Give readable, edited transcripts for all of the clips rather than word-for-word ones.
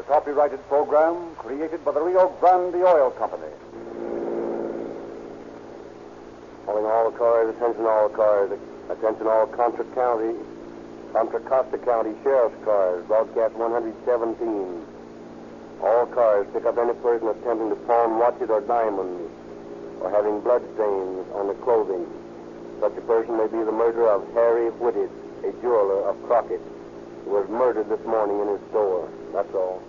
the copyrighted program created by the Rio Grande Oil Company. Calling all cars, attention all cars, attention all Contra Costa County Sheriff's cars, broadcast 117. All cars pick up any person attempting to pawn watches or diamonds or having blood stains on the clothing. Such a person may be the murderer of Harry Whitted, a jeweler of Crockett, who was murdered this morning in his store. That's all.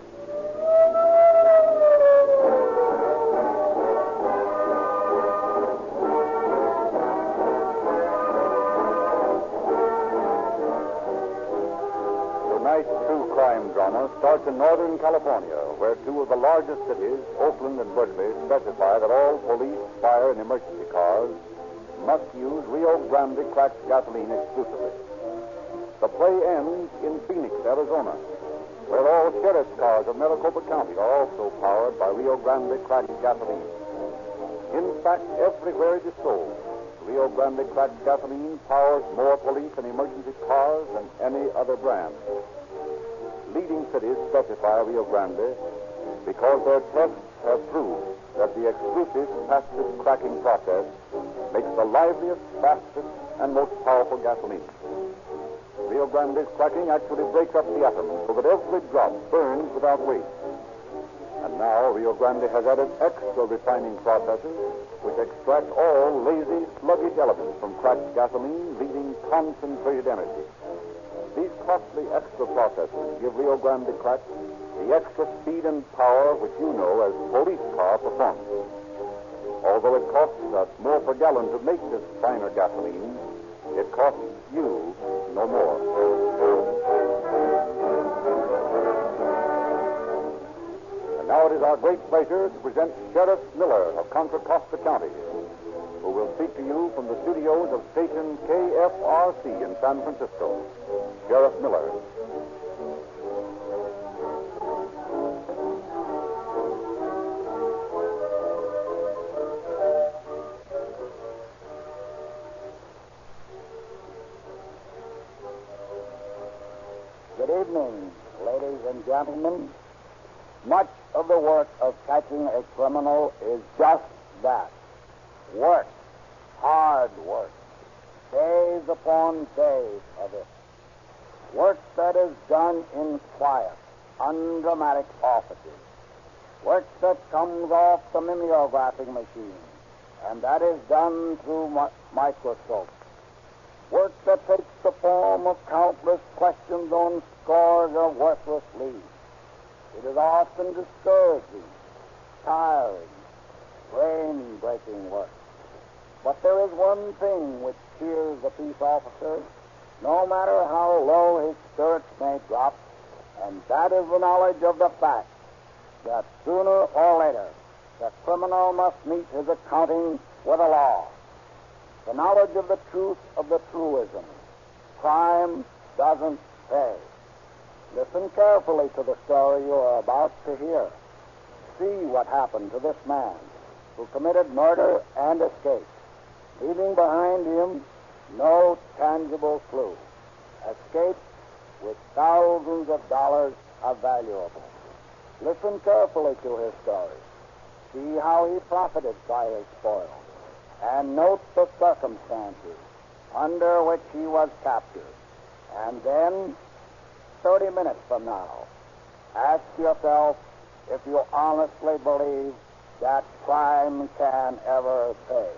Tonight's true crime drama starts in Northern California, where two of the largest cities, Oakland and Berkeley, specify that all police, fire, and emergency cars must use Rio Grande cracked gasoline exclusively. The play ends in Phoenix, Arizona, where all sheriff's cars of Maricopa County are also powered by Rio Grande cracked gasoline. In fact, everywhere it is sold, Rio Grande cracked gasoline powers more police and emergency cars than any other brand. Leading cities specify Rio Grande because their tests have proved that the exclusive fastest cracking process makes the liveliest, fastest, and most powerful gasoline. Rio Grande's cracking actually breaks up the atom so that every drop burns without waste. And now Rio Grande has added extra refining processes which extract all lazy, sluggish elements from cracked gasoline, leaving concentrated energy. These costly extra processes give Rio Grande crack the extra speed and power which you know as police car performance. Although it costs us more per gallon to make this finer gasoline, it costs you no more. And now it is our great pleasure to present Sheriff Miller of Contra Costa County, who will speak to you from the studios of station KFRC in San Francisco. Sheriff Miller. Good evening, ladies and gentlemen. Much of the work of catching a criminal is just that. Work. Hard work. Days upon days of it. Work that is done in quiet, undramatic offices. Work that comes off the mimeographic machine, and that is done through microscopes. Work that takes the form of countless questions on scores of worthless leads. It is often discouraging, tiring, brain-breaking work. But there is one thing which cheers the peace officer, no matter how low his spirits may drop, and that is the knowledge of the fact that sooner or later the criminal must meet his accounting with the law. The knowledge of the truth of the truism. Crime doesn't pay. Listen carefully to the story you are about to hear. See what happened to this man who committed murder and escaped, leaving behind him no tangible clue. Escaped with thousands of dollars of valuables. Listen carefully to his story. See how he profited by his spoil. And note the circumstances under which he was captured. And then, 30 minutes from now, ask yourself if you honestly believe that crime can ever pay.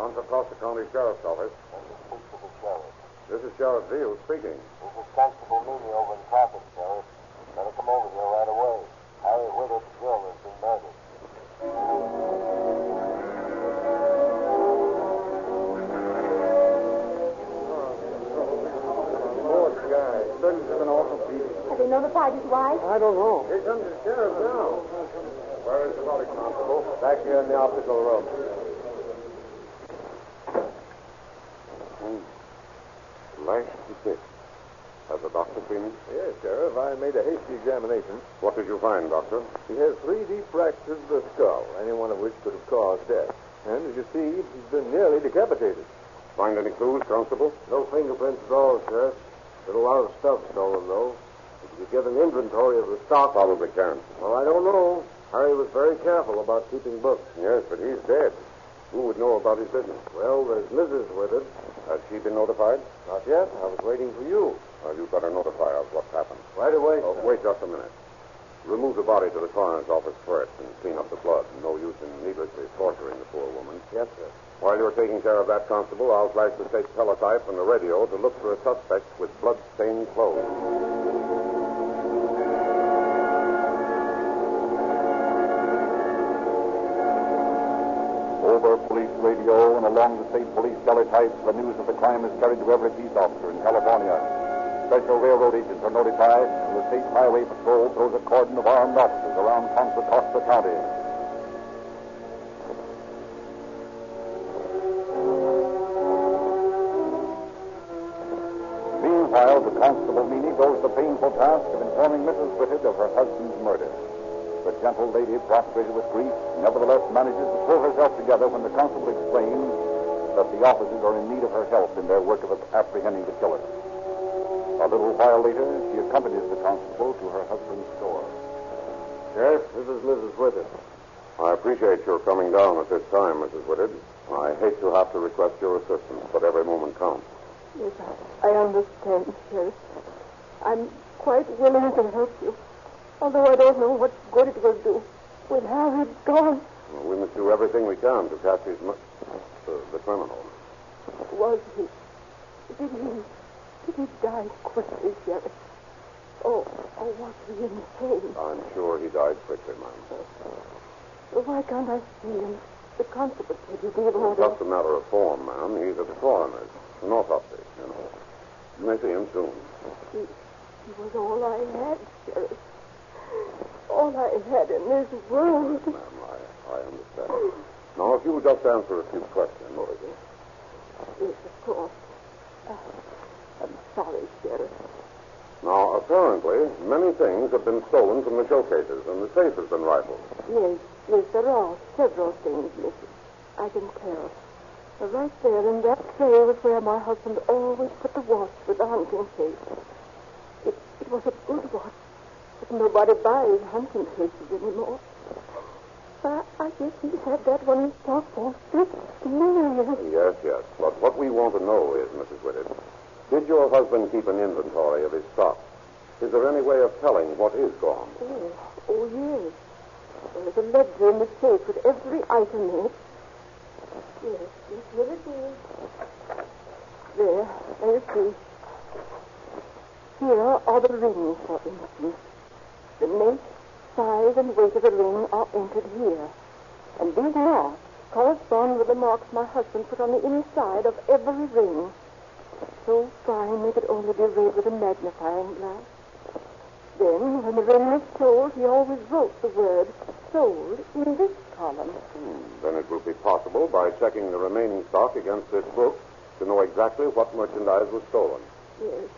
Contra Costa County Sheriff's Office. This is Sheriff Veal speaking. This is Constable Meany over in Crockett, Sheriff. Better come over here right away. Harry Whitted, the girl, has been murdered. Burns has been awful beaten. Have they notified his wife? I don't know. Here comes the sheriff now. Where is the body, Constable? Back here in the optical room. Last to Has the doctor seen him? Yes, Sheriff. I made a hasty examination. What did you find, Doctor? He has 3 deep fractures of the skull, any one of which could have caused death. And as you see, he's been nearly decapitated. Find any clues, Constable? No fingerprints at all, Sheriff. There's a lot of stuff stolen, though. If you get an inventory of the stock... Probably can't. Well, I don't know. Harry was very careful about keeping books. Yes, but he's dead. Who would know about his business? Well, there's Mrs. with it. Has she been notified? Not yet. I was waiting for you. Well, you'd better notify us what's happened. Right away. Oh, wait just a minute. Remove the body to the coroner's office first and clean up the blood. No use in needlessly torturing the poor woman. Yes, sir. While you're taking care of that, Constable, I'll flash the state teletype and the radio to look for a suspect with blood-stained clothes. Over police radio and along the state police teletypes, the news of the crime is carried to every peace officer in California. Special railroad agents are notified, and the State Highway Patrol throws a cordon of armed officers around Contra Costa County. Meanwhile, the Constable Meany goes the painful task of informing Mrs. Whitted of her husband's murder. The gentle lady, prostrated with grief, nevertheless manages to pull herself together when the constable explains that the officers are in need of her help in their work of apprehending the killer. A little while later, she accompanies the constable to her husband's store. Sheriff, this is Mrs. Whitted. I appreciate your coming down at this time, Mrs. Whitted. I hate to have to request your assistance, but every moment counts. Yes, I understand, Sheriff. I'm quite willing to help you, although I don't know what good it will do with Harry gone. Well, we must do everything we can to catch the criminal. Was he? Did he die quickly, Sheriff? Or was he insane? I'm sure he died quickly, ma'am. Well, why can't I see him? The constable said you gave orders. Just a matter of form, ma'am. He's at the coroner's. An autopsy, you know. You may see him soon. He was all I had, Sheriff. All I had in this world. Ma'am, I understand. Now, if you would just answer a few questions. Yes, of course. I'm sorry, Sheriff. Now, apparently, many things have been stolen from the showcases, and the safe has been rifled. Yes, there are several things missing. I can tell. Right there in that tray was where my husband always put the watch with the hunting case. It was a good watch, but nobody buys hunting cases anymore. I guess he's had that one in stock for 50 years. Yes. But what we want to know is, Mrs. Whitted, did your husband keep an inventory of his stock? Is there any way of telling what is gone? Oh, yes. There's a ledger in the safe with every item in it. Yes, here it is. There you see. Here are the rings, for instance. The make, size, and weight of the ring are entered here. And these marks correspond with the marks my husband put on the inside of every ring. So fine they could only be read with a magnifying glass. Then, when the ring was sold, he always wrote the word sold in this column. Then it will be possible, by checking the remaining stock against this book, to know exactly what merchandise was stolen. Yes,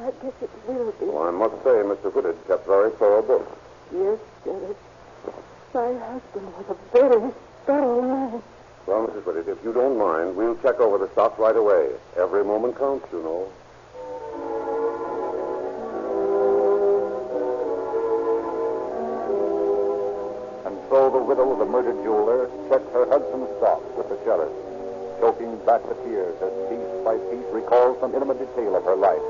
I guess it will be. Well, I must say, Mr. Whitted kept very thorough books. Yes, Sheriff. My husband was a very thorough man. Well, Mrs. Whitted, if you don't mind, we'll check over the stock right away. Every moment counts, you know. And so the widow of the murdered jeweler checked her husband's stock with the sheriff, choking back the tears as piece by piece recalls some intimate detail of her life.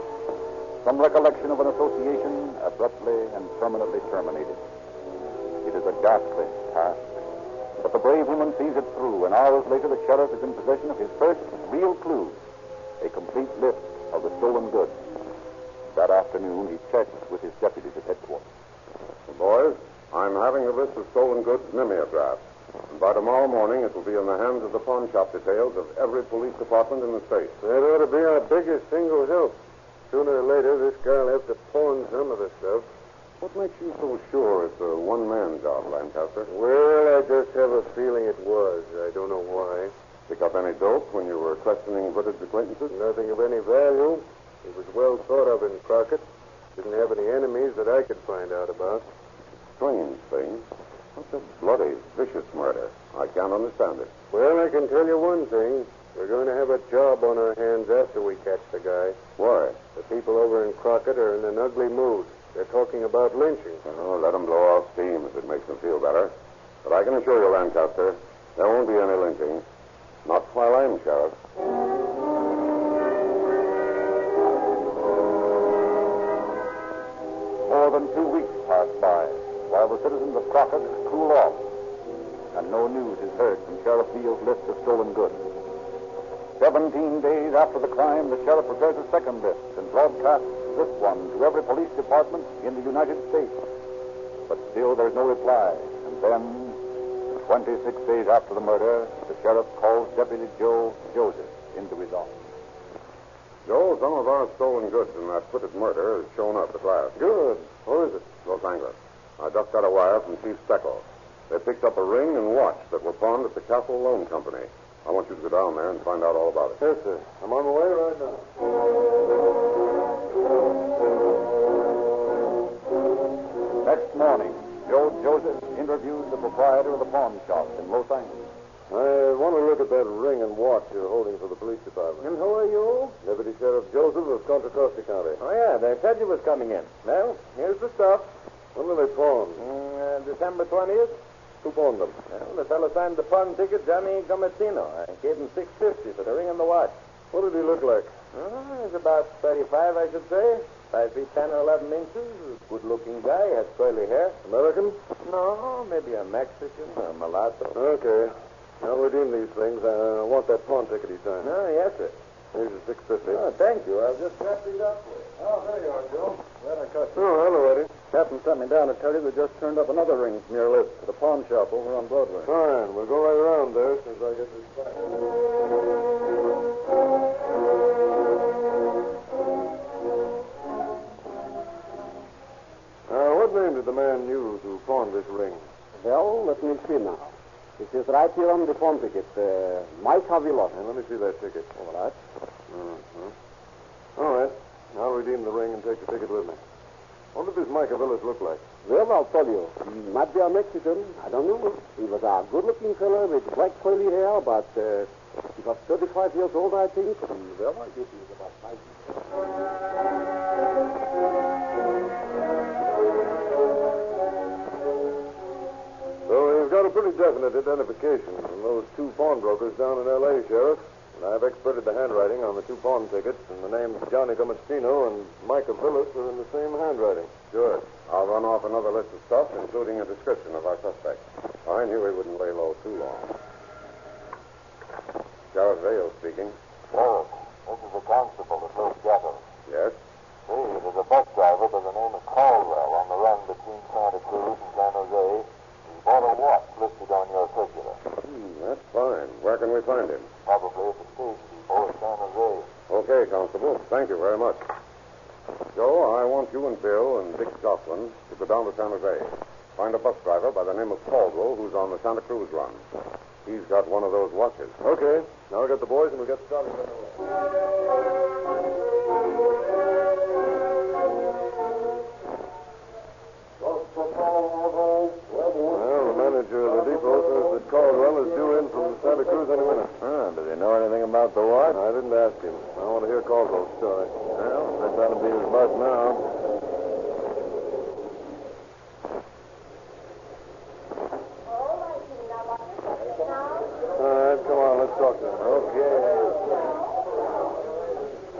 Some recollection of an association abruptly and permanently terminated. It is a ghastly task, but the brave woman sees it through, and hours later the sheriff is in possession of his first real clue, a complete list of the stolen goods. That afternoon, he checked with his deputies at headquarters. Boys, I'm having a list of stolen goods mimeographed. And by tomorrow morning, it will be in the hands of the pawn shop details of every police department in the state. That ought to be our biggest single help. Sooner or later, this guy'll have to pawn some of the stuff. What makes you so sure it's a one-man job, Lancaster? Well, I just have a feeling it was. I don't know why. Pick up any dope when you were questioning Whitted's acquaintances? Nothing of any value. He was well thought of in Crockett. Didn't have any enemies that I could find out about. Strange thing. Such a bloody, vicious murder. I can't understand it. Well, I can tell you one thing. We're going to have a job on our hands after we catch the guy. Why? The people over in Crockett are in an ugly mood. They're talking about lynching. Oh, let them blow off steam if it makes them feel better. But I can assure you, Lancaster, there won't be any lynching. Not while I'm sheriff. More than 2 weeks pass by while the citizens of Crockett cool off, and no news is heard from Sheriff Beale's list of stolen goods. 17 days after the crime, the sheriff prepares a second list and broadcasts this one to every police department in the United States. But still there's no reply. And then, 26 days after the murder, the sheriff calls Deputy Joe Joseph into his office. Joe, some of our stolen goods in that Whitted murder has shown up at last. Good. Where is it? Los Angeles. I just got a wire from Chief Steckel. They picked up a ring and watch that were pawned at the Castle Loan Company. I want you to go down there and find out all about it. Yes, sir. I'm on the way right now. Next morning, Joe Joseph interviews the proprietor of the pawn shop in Los Angeles. I want to look at that ring and watch you're holding for the police department. And who are you? Deputy Sheriff Joseph of Contra Costa County. Oh, yeah, they said you was coming in. Well, here's the stuff. When were they pawned? December 20th. Who pawned them? Well, the fellow signed the pawn ticket, Johnny Gomettino. I gave him $6.50 for the ring and the watch. What did he look like? He's about 35, I should say. 5 feet 10 or 11 inches. Good-looking guy. Has curly hair. American? No, maybe a Mexican or a mulatto. Okay. I'll redeem these things. I want that pawn ticket he signed. Oh, yes, sir. Here's your $6.50. Oh, thank you. I'll just wrap these up for you. Oh, there you are, Joe. Glad I caught you. Oh, hello, Eddie. Captain sent me down to tell you they just turned up another ring from your list at a pawn shop over on Broadway. Fine. We'll go right around there as soon as I get this back. What name did the man use who pawned this ring? Well, let me see now. It is right here on the pawn ticket. Mike Avilos. Let me see that ticket. All right. All right. I'll redeem the ring and take the ticket with me. What did this Mike Avilos look like? Well, I'll tell you. He might be a Mexican. I don't know. He was a good-looking fellow with black curly hair, but he was 35 years old, I think. And, well, I guess he was about 5 years. So you've got a pretty definite identification from those two pawnbrokers down in L.A., Sheriff. And I've experted the handwriting on the two pawn tickets, and the names Johnny Gomettino and Mike Avilos are in the same handwriting. Good. I'll run off another list of stuff, including a description of our suspect. I knew he wouldn't lay low too long. Sheriff Vale speaking. Sheriff, this is the constable at Los Gatos. Yes? See, there's a bus driver by the name of Caldwell on the run between Santa Cruz and San Jose. He's bought a watch listed on your circular. That's fine. Where can we find him? Probably at the station depot at San Jose. Okay, Constable. Thank you very much. Joe, I want you and Bill and Dick Jocelyn to go down to San Jose. Find a bus driver by the name of Caldwell who's on the Santa Cruz run. He's got one of those watches. Okay. Now I'll get the boys and we'll get started right away. Well, the manager of the depot says that Caldwell is due in from Santa Cruz any minute. Does he know anything about the watch? I didn't ask him. I want to hear Caldwell's story. Well, that ought to be his bus now. All right, come on, let's talk to him. Okay.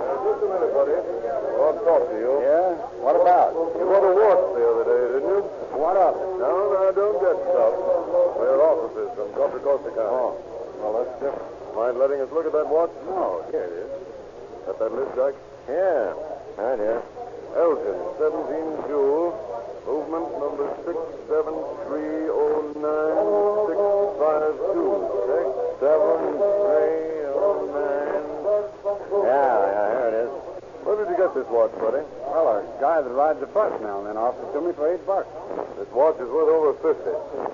Just a minute, buddy. I want to talk to you. Yeah? What about? You bought a watch the other day, didn't you? What up? No, don't get stuff. We're officers from Contra Costa County. Oh, well, that's different. Mind letting us look at that watch? No, here it is. Got that list, Jack? Yeah, right here. Elton, 17 Jewel. Movement number 67309-652. 67309. Yeah, here it is. Where did you get this watch? watch, buddy? Well, a guy that rides a bus now and then offered it to me for $8. This watch is worth over 50.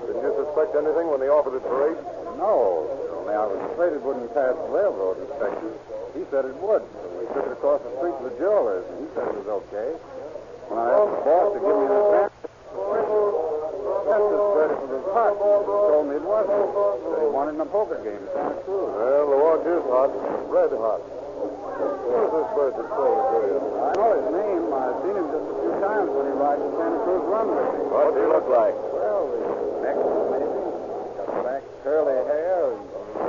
Didn't you suspect anything when they offered it for 8? No, only I was afraid it wouldn't pass the railroad inspection. He said it would, so we took it across the street to the jeweler's, and he said it was okay. When I asked the boss to give me an advance, that's the credit for the pot. He told me it wasn't. Said he wanted in a poker game in Santa Cruz. Well, the watch is hot. Red hot. Who's this bird that sold it to you? I know his name. I've seen him just a few times when he rides the Santa Cruz run with me. What does he look like? Well, he's Mexican, maybe. Got black curly hair.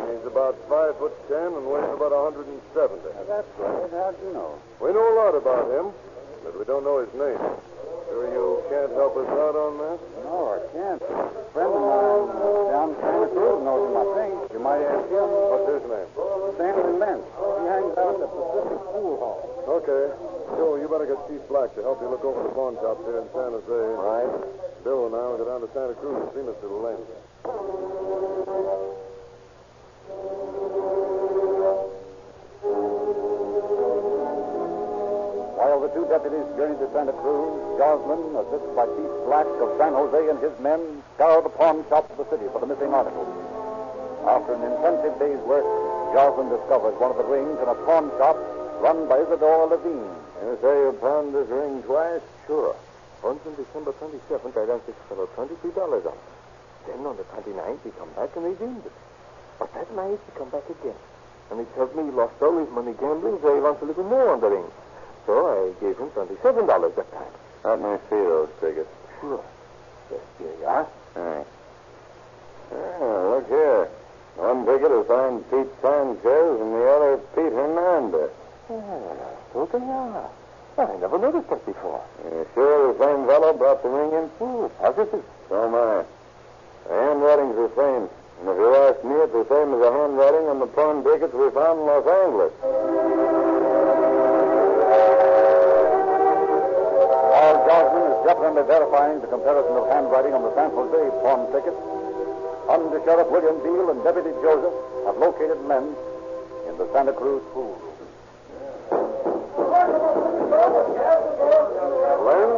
He's about 5'10" and weighs about 170. That's right. How'd you know? We know a lot about him, but we don't know his name. Sure you can't help us out on that? No, I can't. A friend of mine down in Santa Cruz knows him, I think. You might ask him. What's his name? Stanley Lentz. He hangs out at the Pacific Pool Hall. Okay. Joe, you better get Chief Black to help you look over the pawn shops here in San Jose. Right. Bill and I will go down to Santa Cruz and see Mr. Lentz. While the two deputies journeyed to Santa Cruz, Joslin, assisted by Chief Black of San Jose and his men, scoured the pawn shops of the city for the missing articles. After an intensive day's work, Joslin discovered one of the rings in a pawn shop run by Isidore Levine. You say you pawned this ring twice? Sure. Once on December 27th, I lent this fellow $23 on it. Then on the 29th, he come back and redeemed it. But that night, he come back again. And he tells me he lost all his money gambling, so he wants a little more on the ring. So I gave him $27 that time. Let me see those tickets. Sure. Yes, here you are. Thanks. Look here. One ticket is signed Pete Sanchez and the other Pete Hernandez. So they are. I never noticed that before. You sure the same fellow brought the ring in? Positive. So am I. The handwriting's the same. And if you ask me, it's the same as the handwriting on the pawn tickets we found in Los Angeles. While Joslin is definitely verifying the comparison of handwriting on the San Jose pawn tickets, Under Sheriff William Beale and Deputy Joseph have located Lentz in the Santa Cruz pool. Len,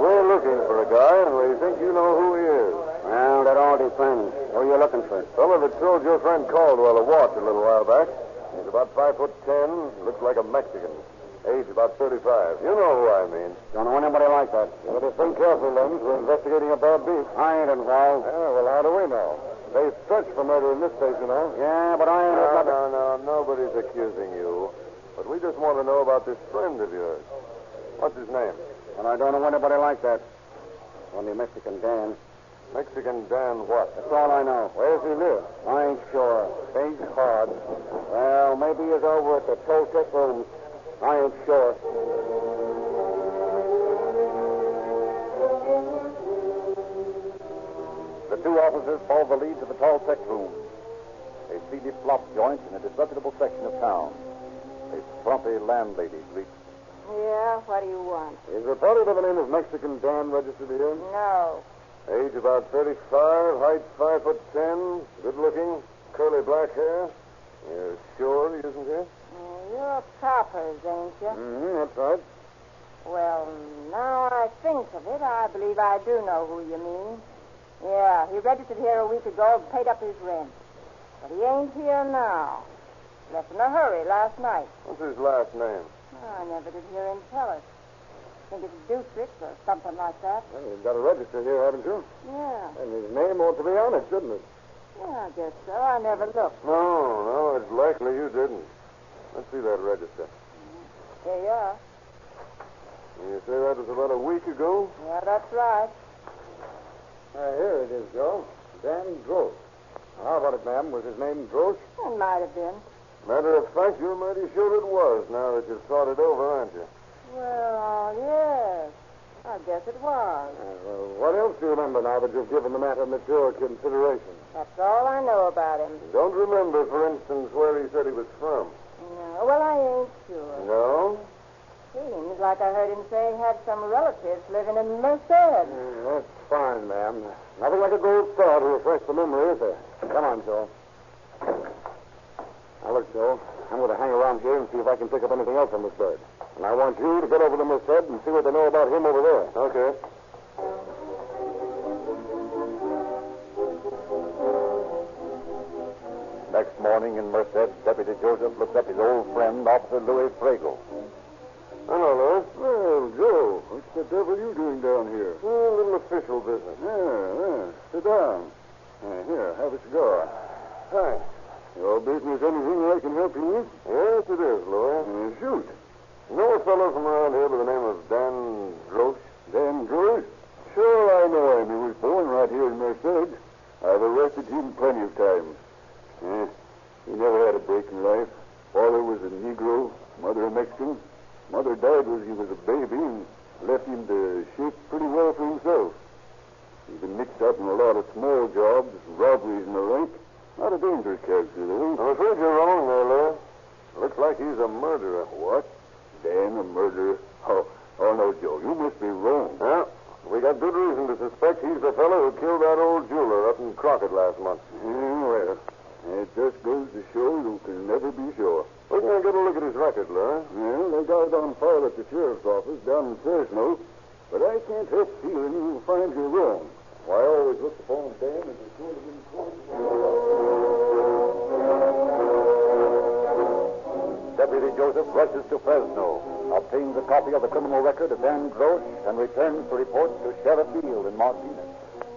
we're looking for a guy, and we think you know who he is. Well, that all depends. Who are you looking for? Fellow that sold your friend Caldwell a watch a little while back. He's about 5'10", looks like a Mexican. Age about 35. You know who I mean. Don't know anybody like that. You better think careful, Lens. We're investigating a bad beef. I ain't involved. Yeah, well, how do we know? They searched for murder in this case, you know. Yeah, but I ain't... No. Nobody's accusing you. But we just want to know about this friend of yours. What's his name? And I don't know anybody like that. Only Mexican Dan. Mexican Dan what? That's all I know. Where does he live? I ain't sure. Think hard. Well, maybe he's over at the Toltec Rooms. I ain't sure. The two officers follow the lead to the Toltec room, a seedy flop joint in a disreputable section of town. A frumpy landlady greets. Yeah, what do you want? Is reported by the name of Mexican Dan registered here? No. Age about 35, height 5'10", good looking, curly black hair. You're sure he isn't here? You're Coppers, ain't you? Mm-hmm, that's right. Well, now I think of it, I believe I do know who you mean. Yeah, he registered here a week ago and paid up his rent. But he ain't here now. Left in a hurry last night. What's his last name? I never did hear him tell us. I think it's Dutrix or something like that. Well, you've got a register here, haven't you? Yeah. And his name ought to be on it, shouldn't it? Yeah, I guess so. I never looked. No, it's likely you didn't. Let's see that register. Here you are. You say that was about a week ago? Yeah, that's right. Here it is, Joe. Dan Drosh. How about it, ma'am? Was his name Drosh? It might have been. Matter of fact, you're mighty sure it was, now that you've thought it over, aren't you? Well, yes. I guess it was. What else do you remember now that you've given the matter mature consideration? That's all I know about him. Don't remember, for instance, where he said he was from. No, well, I ain't sure. No? Seems like I heard him say he had some relatives living in Merced. That's fine, ma'am. Nothing like a gold star to refresh the memory, is there? Come on, Joe. Now, look, Joe, I'm going to hang around here and see if I can pick up anything else on this bird. And I want you to get over to Merced and see what they know about him over there. Okay. Next morning in Merced, Deputy Joseph looked up his old friend, Officer Louis Fragle. Hello, Louis. Well, Joe, what the devil are you doing down here? A little official business. Yeah. Sit down. Here, have a cigar. Thanks. Your business anything I can help you with? Yes, it is, Louis. Shoot. You know a fellow from around here by the name of Dan Drosh? Dan Drosh? Sure, I know him. He was born right here in Merced. I've arrested him plenty of times. He never had a break in life. Father was a Negro, mother a Mexican. Mother died when he was a baby and left him to shape pretty well for himself. He's been mixed up in a lot of small jobs, robberies and the like. Not a dangerous character, though. I'm afraid you're wrong there, Louis. Looks like he's a murderer. What? Dan, a murderer? Oh, no, Joe. You must be wrong. Yeah, we got good reason to suspect he's the fellow who killed that old jeweler up in Crockett last month. Well, it just goes to show you can never be sure. We're going to get a look at his record, Louis. Well, they got it on file at the sheriff's office down in Fresno, but I can't help feeling you'll find you're wrong. Why, I always looked upon Dan as a sort of Deputy Joseph rushes to Fresno, obtains a copy of the criminal record of Dan Grosh, and returns to report to Sheriff Field in Martinez.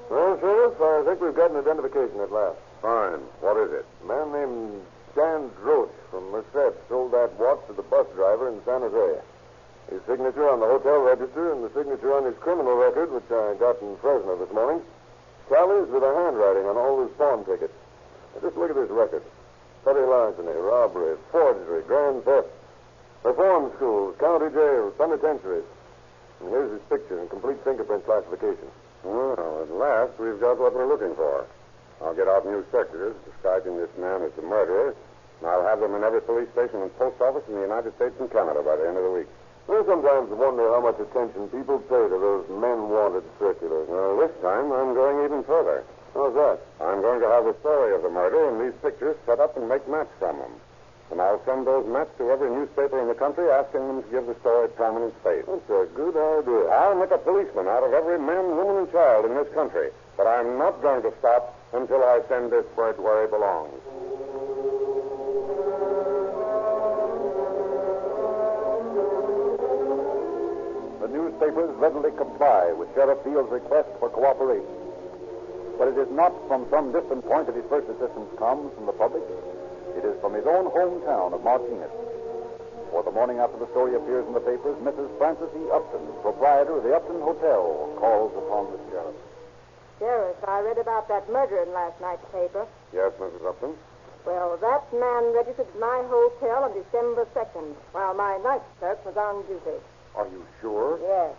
Well, Sheriff, I think we've got an identification at last. Fine. What is it? A man named Dan Drosh from Merced sold that watch to the bus driver in San Jose. His signature on the hotel register and the signature on his criminal record, which I got in Fresno this morning, tallies with the handwriting on all his pawn tickets. Now, just look at this record. Petty larceny, robbery, forgery, grand theft, reform schools, county jails, penitentiaries. And here's his picture and complete fingerprint classification. Well, at last we've got what we're looking for. I'll get out new circulars describing this man as the murderer, and I'll have them in every police station and post office in the United States and Canada by the end of the week. I sometimes wonder how much attention people pay to those men-wanted circulars. Well, this time I'm going even further. How's that? I'm going to have the story of the murder and these pictures set up and make maps from them. And I'll send those maps to every newspaper in the country asking them to give the story prominent space. That's a good idea. I'll make a policeman out of every man, woman, and child in this country. But I'm not going to stop until I send this bird where he belongs. The newspapers readily comply with Sheriff Field's request for cooperation. But it is not from some distant point that his first assistance comes from the public. It is from his own hometown of Martinez. For the morning after the story appears in the papers, Mrs. Frances E. Upton, proprietor of the Upton Hotel, calls upon the sheriff. Sheriff, I read about that murder in last night's paper. Yes, Mrs. Upton? Well, that man registered at my hotel on December 2nd, while my night clerk was on duty. Are you sure? Yes.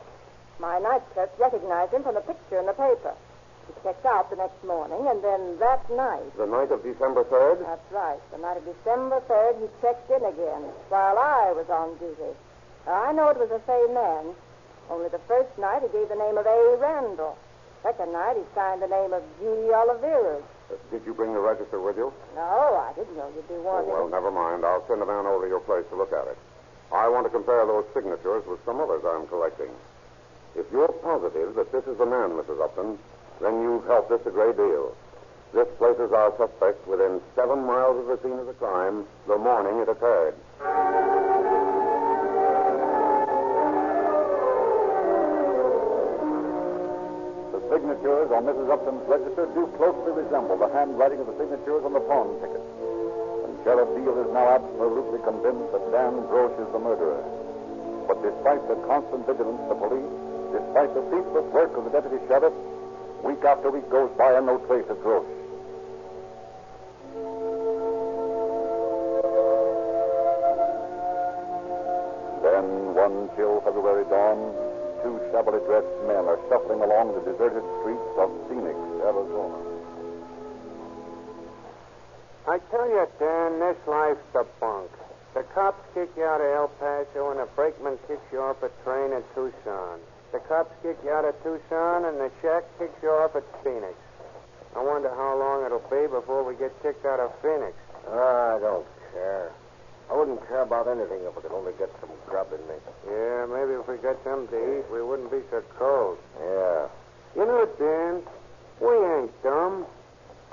My night clerk recognized him from the picture in the paper. He checked out the next morning, and then that night... The night of December 3rd? That's right. The night of December 3rd, he checked in again, while I was on duty. Now, I know it was the same man, only the first night he gave the name of A. Randall. Second night, he signed the name of G. Oliveras. Did you bring the register with you? No, I didn't know you'd be Oh, wanting well, it. never mind. I'll send a man over to your place to look at it. I want to compare those signatures with some others I'm collecting. If you're positive that this is the man, Mrs. Upton, then you've helped us a great deal. This places our suspect within 7 miles of the scene of the crime the morning it occurred. The signatures on Mrs. Upton's register do closely resemble the handwriting of the signatures on the pawn tickets. And Sheriff Field is now absolutely convinced that Dan Grosh is the murderer. But despite the constant vigilance of the police, despite the ceaseless work of the deputy sheriff, week after week goes by and no trace of Grosh. Then, one chill February dawn, 2 shabbily dressed men are shuffling along the deserted streets of Phoenix, Arizona. I tell you, Dan, this life's the bunk. The cops kick you out of El Paso, and the brakeman kicks you off a train in Tucson. The cops kick you out of Tucson, and the shack kicks you off at Phoenix. I wonder how long it'll be before we get kicked out of Phoenix. I don't care. I wouldn't care about anything if I could only get some grub in me. Yeah, maybe if we got something to eat, we wouldn't be so cold. Yeah. You know, Dan, we ain't dumb.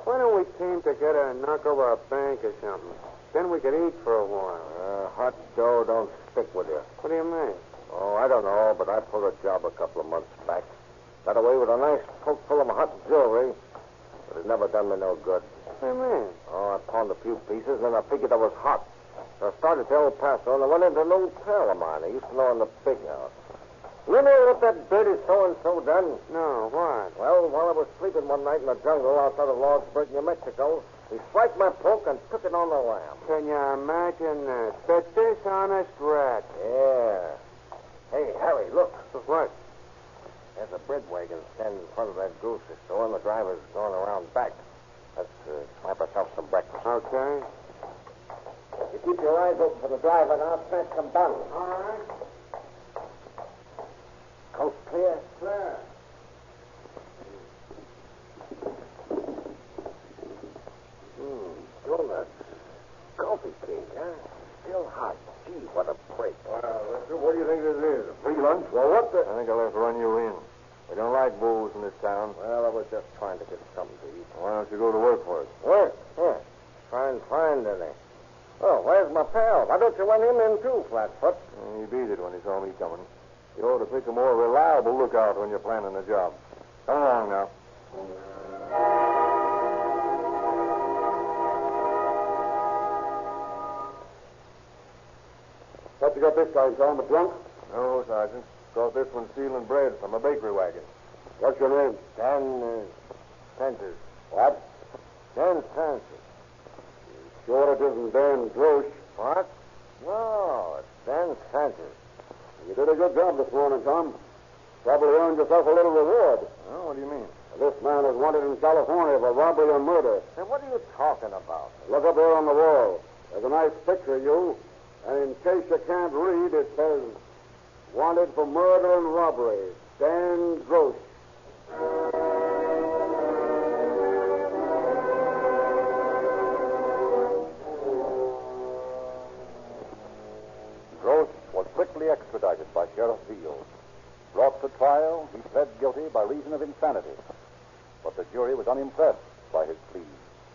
Why don't we team together and knock over a bank or something? Then we could eat for a while. Hot dough don't stick with you. What do you mean? Oh, I don't know, but I pulled a job a couple of months back. Got away with a nice poke full of hot jewelry, but it never done me no good. What do you mean? Oh, I pawned a few pieces, and I figured I was hot. So I started to El Paso, and I went into an old pal of mine. I used to know in the big house. You know what that dirty so-and-so done? No, what? Well, while I was sleeping one night in the jungle outside of Lordsburg, New Mexico, he swiped my poke and took it on the lam. Can you imagine that? The dishonest rat. Yeah. Hey, Harry, look. What? There's a bread wagon standing in front of that grocery store, and the driver's going around back. Let's have ourselves some breakfast. Okay. You keep your eyes open for the driver, and I'll snatch some buns. All right. Coast clear? Clear. Donuts. Coffee cake, huh? Still hot. Gee, what a break. Well, mister, what do you think this is? A free lunch? Well, what the... I think I'll have to run you in. We don't like booze in this town. Well, I was just trying to get something to eat. Why don't you go to work for us? Work? Yeah. Try and find any. Oh, where's my pal? Why don't you run him in, too, Flatfoot? He beat it when he saw me coming. You ought to pick a more reliable lookout when you're planning a job. Come along now. What you got this guy, Tom? A drunk? No, Sergeant. Caught this one stealing bread from a bakery wagon. What's your name? Dan, Sanchez. What? Dan Sanchez. Sure it isn't Dan Grosh. What? No, it's Dan Sanchez. You did a good job this morning, Tom. Probably earned yourself a little reward. Oh, what do you mean? This man is wanted in California for robbery and murder. Hey, what are you talking about? Look up there on the wall. There's a nice picture of you. And in case you can't read, it says, wanted for murder and robbery, Dan Grosh. Gross was quickly extradited by Sheriff Beale. Brought to trial, he pled guilty by reason of insanity. But the jury was unimpressed by his plea,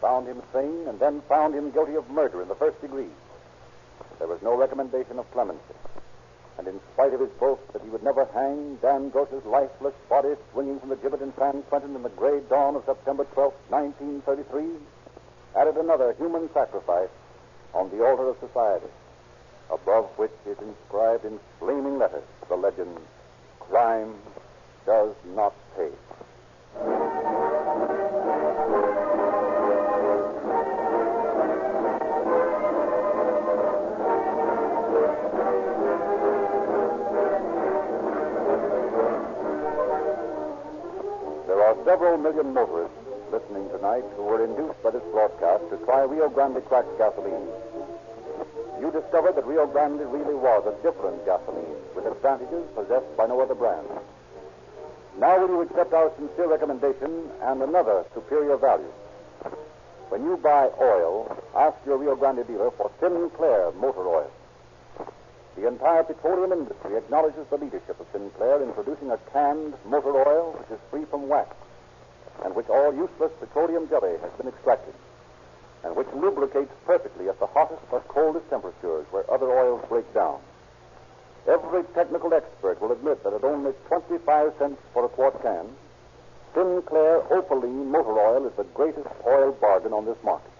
found him sane, and then found him guilty of murder in the first degree. There was no recommendation of clemency. And in spite of his boast that he would never hang, Dan Gross's lifeless body swinging from the gibbet in San Quentin in the gray dawn of September 12, 1933, added another human sacrifice on the altar of society, above which is inscribed in flaming letters the legend, crime does not pay. There are several million motorists listening tonight who were induced by this broadcast to try Rio Grande cracked gasoline. You discovered that Rio Grande really was a different gasoline with advantages possessed by no other brand. Now will you accept our sincere recommendation and another superior value? When you buy oil, ask your Rio Grande dealer for Sinclair motor oil. The entire petroleum industry acknowledges the leadership of Sinclair in producing a canned motor oil which is free from wax and which all useless petroleum jelly has been extracted, and which lubricates perfectly at the hottest or coldest temperatures where other oils break down. Every technical expert will admit that at only 25 cents for a quart can, Sinclair Opaline motor oil is the greatest oil bargain on this market.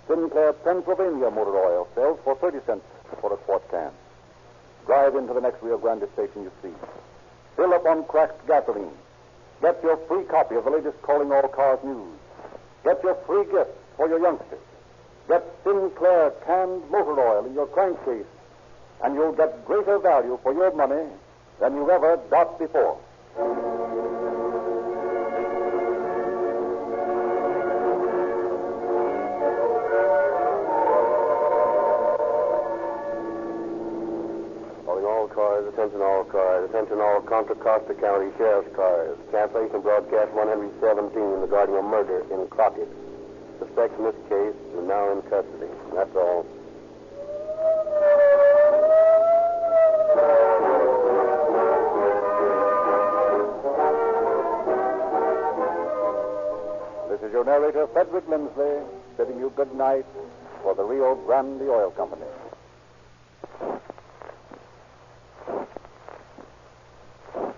Sinclair Pennsylvania motor oil sells for 30 cents for a quart can. Drive into the next Rio Grande station you see. Fill up on cracked gasoline. Get your free copy of the latest Calling All Cars news. Get your free gift for your youngsters. Get Sinclair canned motor oil in your crankcase, and you'll get greater value for your money than you ever got before. Attention all cars. Attention all Contra Costa County Sheriff's cars. Cancellation broadcast 117 regarding a murder in Crockett. Suspects in this case are now in custody. That's all. narrator, Frederick Lindsley, bidding you good night for the Rio Grande Oil Company.